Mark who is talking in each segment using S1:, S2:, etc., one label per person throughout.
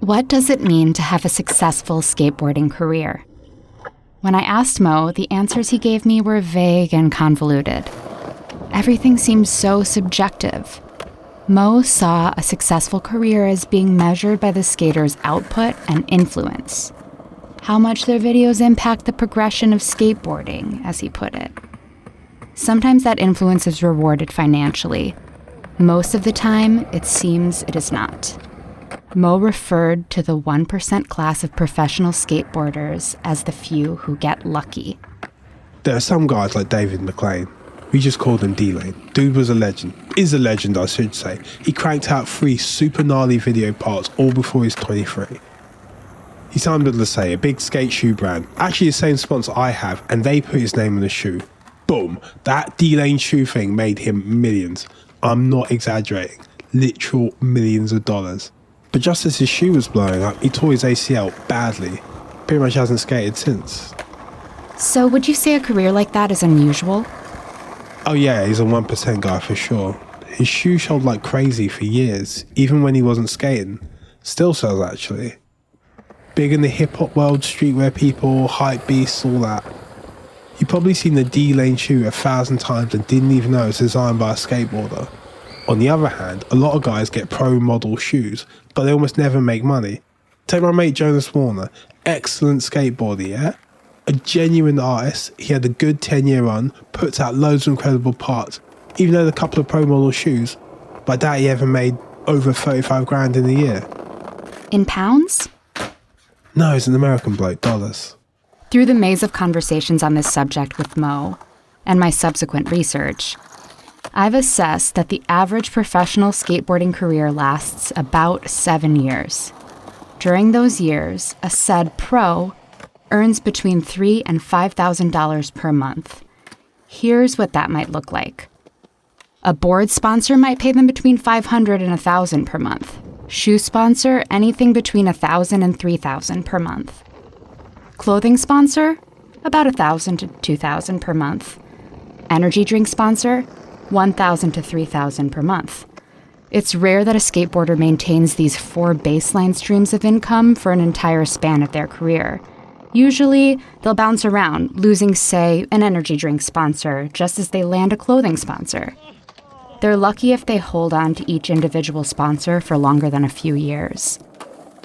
S1: What does it mean to have a successful skateboarding career? When I asked Mo, the answers he gave me were vague and convoluted. Everything seemed so subjective. Mo saw a successful career as being measured by the skater's output and influence. How much their videos impact the progression of skateboarding, as he put it. Sometimes that influence is rewarded financially. Most of the time, it seems it is not. Mo referred to the 1% class of professional skateboarders as the few who get lucky.
S2: There are some guys like David McLean. We just called him D-Lane. Dude was a legend. Is a legend, I should say. He cranked out 3 super gnarly video parts all before he was 23. He signed with Say, a big skate shoe brand. Actually the same sponsor I have, and they put his name on the shoe. Boom. That D-Lane shoe thing made him millions. I'm not exaggerating. Literal millions of dollars. But just as his shoe was blowing up, he tore his ACL badly. Pretty much hasn't skated since.
S1: So would you say a career like that is unusual?
S2: Oh yeah, he's a 1% guy for sure. His shoe sold like crazy for years, even when he wasn't skating. Still sells actually. Big in the hip-hop world, streetwear people, hype beasts, all that. You've probably seen the D-Lane shoe 1,000 times and didn't even know it's designed by a skateboarder. On the other hand, a lot of guys get pro model shoes, but they almost never make money. Take my mate Jonas Warner, excellent skateboarder, yeah? A genuine artist, he had a good 10-year run, puts out loads of incredible parts, even though a couple of pro model shoes, but I doubt he ever made over 35 grand in a year.
S1: In pounds?
S2: No, he's an American bloke, dollars.
S1: Through the maze of conversations on this subject with Mo, and my subsequent research, I've assessed that the average professional skateboarding career lasts about 7 years. During those years, a said pro earns between $3,000 and $5,000 per month. Here's what that might look like. A board sponsor might pay them between $500 and $1,000 per month. Shoe sponsor, anything between $1,000 and $3,000 per month. Clothing sponsor, about $1,000 to $2,000 per month. Energy drink sponsor, $1,000 to $3,000 per month. It's rare that a skateboarder maintains these 4 baseline streams of income for an entire span of their career. Usually, they'll bounce around, losing, say, an energy drink sponsor just as they land a clothing sponsor. They're lucky if they hold on to each individual sponsor for longer than a few years.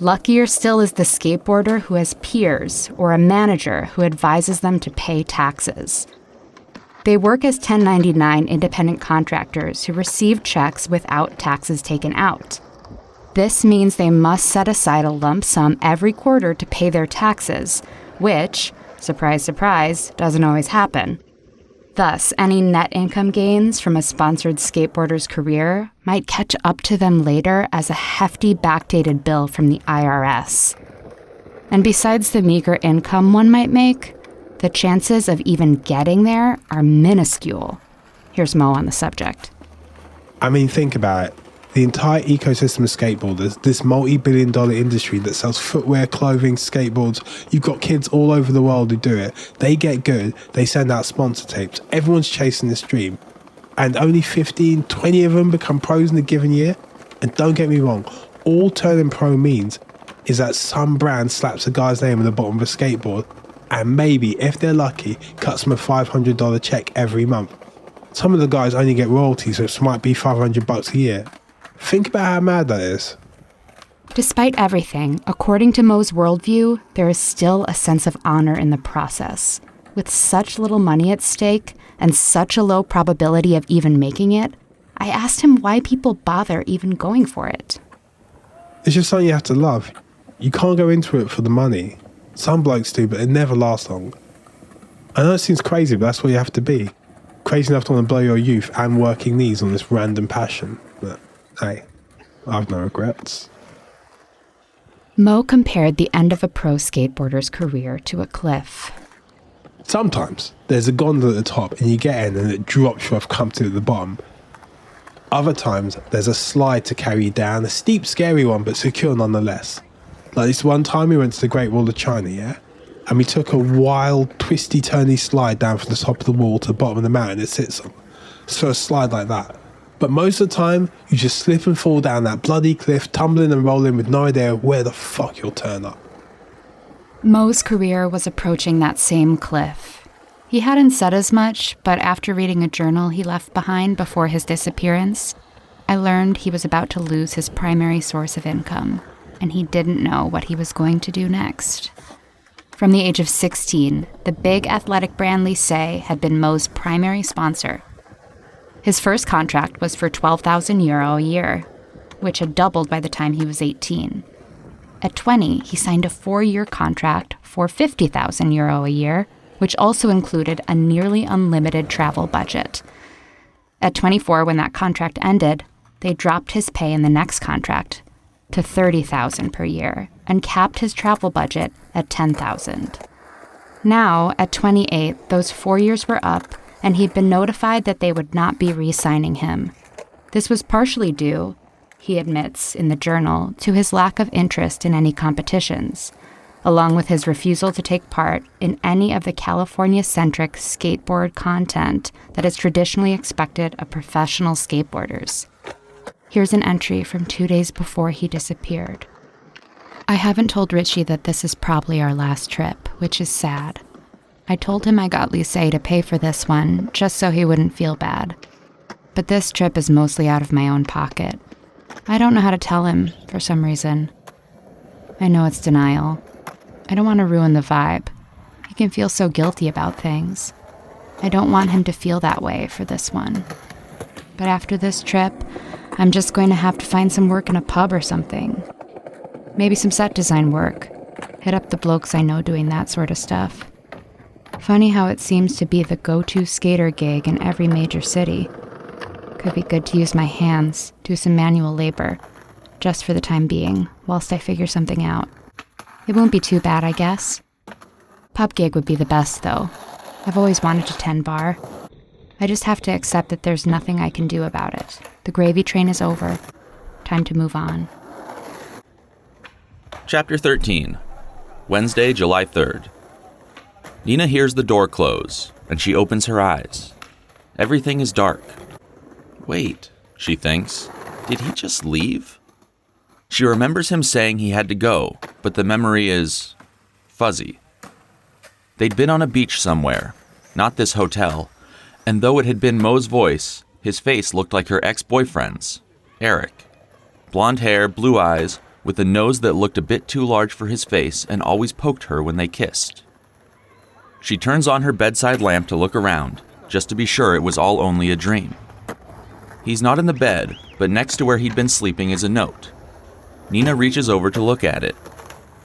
S1: Luckier still is the skateboarder who has peers or a manager who advises them to pay taxes. They work as 1099 independent contractors who receive checks without taxes taken out. This means they must set aside a lump sum every quarter to pay their taxes, which, surprise, surprise, doesn't always happen. Thus, any net income gains from a sponsored skateboarder's career might catch up to them later as a hefty backdated bill from the IRS. And besides the meager income one might make, the chances of even getting there are minuscule. Here's Mo on the subject.
S2: I mean, think about it. The entire ecosystem of skateboarders, this multi-billion-dollar industry that sells footwear, clothing, skateboards, you've got kids all over the world who do it. They get good, they send out sponsor tapes. Everyone's chasing this dream. And only 15, 20 of them become pros in a given year. And don't get me wrong, all turning pro means is that some brand slaps a guy's name on the bottom of a skateboard and maybe, if they're lucky, cuts them a $500 check every month. Some of the guys only get royalties, which might be $500 a year. Think about how mad that is.
S1: Despite everything, according to Mo's worldview, there is still a sense of honor in the process. With such little money at stake and such a low probability of even making it, I asked him why people bother even going for it.
S2: It's just something you have to love. You can't go into it for the money. Some blokes do, but it never lasts long. I know it seems crazy, but that's what you have to be. Crazy enough to want to blow your youth and working knees on this random passion. But hey, I've no regrets.
S1: Mo compared the end of a pro skateboarder's career to a cliff.
S2: Sometimes there's a gondola at the top and you get in and it drops you off comfortably at the bottom. Other times there's a slide to carry you down, a steep, scary one, but secure nonetheless. Like this one time we went to the Great Wall of China, yeah? And we took a wild, twisty-turny slide down from the top of the wall to the bottom of the mountain it sits on. So a slide like that, But most of the time, you just slip and fall down that bloody cliff, tumbling and rolling with no idea where the fuck you'll turn up.
S1: Mo's career was approaching that same cliff. He hadn't said as much, but after reading a journal he left behind before his disappearance, I learned he was about to lose his primary source of income, and he didn't know what he was going to do next. From the age of 16, the big athletic brand Lycée had been Mo's primary sponsor. His first contract was for €12,000 a year, which had doubled by the time he was 18. At 20, he signed a 4-year contract for €50,000 a year, which also included a nearly unlimited travel budget. At 24, when that contract ended, they dropped his pay in the next contract to $30,000 per year and capped his travel budget at $10,000. Now, at 28, those 4 years were up, and he'd been notified that they would not be re-signing him. This was partially due, he admits in the journal, to his lack of interest in any competitions, along with his refusal to take part in any of the California-centric skateboard content that is traditionally expected of professional skateboarders. Here's an entry from 2 days before he disappeared. I haven't told Richie that this is probably our last trip, which is sad. I told him I got Lycée to pay for this one, just so he wouldn't feel bad. But this trip is mostly out of my own pocket. I don't know how to tell him, for some reason. I know it's denial. I don't want to ruin the vibe. He can feel so guilty about things. I don't want him to feel that way for this one. But after this trip, I'm just going to have to find some work in a pub or something. Maybe some set design work. Hit up the blokes I know doing that sort of stuff. Funny how it seems to be the go-to skater gig in every major city. Could be good to use my hands, do some manual labor, just for the time being, whilst I figure something out. It won't be too bad, I guess. Pub gig would be the best, though. I've always wanted to tend bar. I just have to accept that there's nothing I can do about it. The gravy train is over. Time to move on.
S3: Chapter 13. Wednesday, July 3rd. Nina hears the door close, and she opens her eyes. Everything is dark. Wait, she thinks, did he just leave? She remembers him saying he had to go, but the memory is fuzzy. They'd been on a beach somewhere, not this hotel, and though it had been Mo's voice, his face looked like her ex-boyfriend's, Eric. Blonde hair, blue eyes, with a nose that looked a bit too large for his face and always poked her when they kissed. She turns on her bedside lamp to look around, just to be sure it was all only a dream. He's not in the bed, but next to where he'd been sleeping is a note. Nina reaches over to look at it.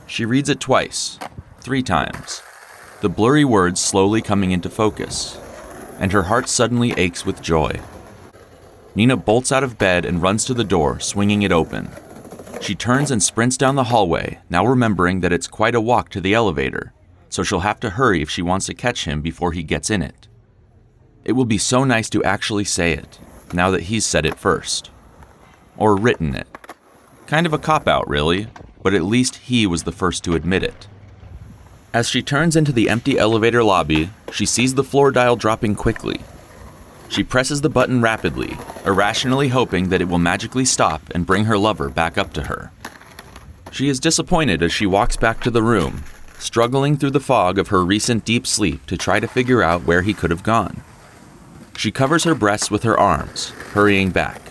S3: She reads it twice, 3 times, the blurry words slowly coming into focus, and her heart suddenly aches with joy. Nina bolts out of bed and runs to the door, swinging it open. She turns and sprints down the hallway, now remembering that it's quite a walk to the elevator, so she'll have to hurry if she wants to catch him before he gets in it. It will be so nice to actually say it, now that he's said it first. Or written it. Kind of a cop-out, really, but at least he was the first to admit it. As she turns into the empty elevator lobby, she sees the floor dial dropping quickly. She presses the button rapidly, irrationally hoping that it will magically stop and bring her lover back up to her. She is disappointed as she walks back to the room, struggling through the fog of her recent deep sleep to try to figure out where he could have gone. She covers her breasts with her arms, hurrying back.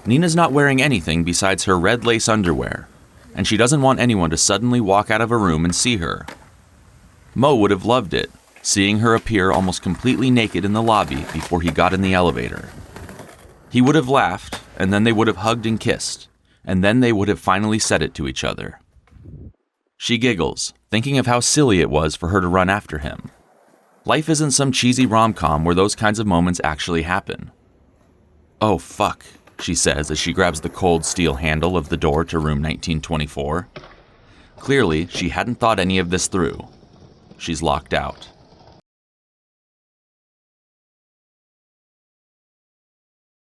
S3: Nina's not wearing anything besides her red lace underwear, and she doesn't want anyone to suddenly walk out of a room and see her. Mo would have loved it, seeing her appear almost completely naked in the lobby before he got in the elevator. He would have laughed, and then they would have hugged and kissed, and then they would have finally said it to each other. She giggles, thinking of how silly it was for her to run after him. Life isn't some cheesy rom-com where those kinds of moments actually happen. Oh, fuck, she says as she grabs the cold steel handle of the door to room 1924. Clearly, she hadn't thought any of this through. She's locked out.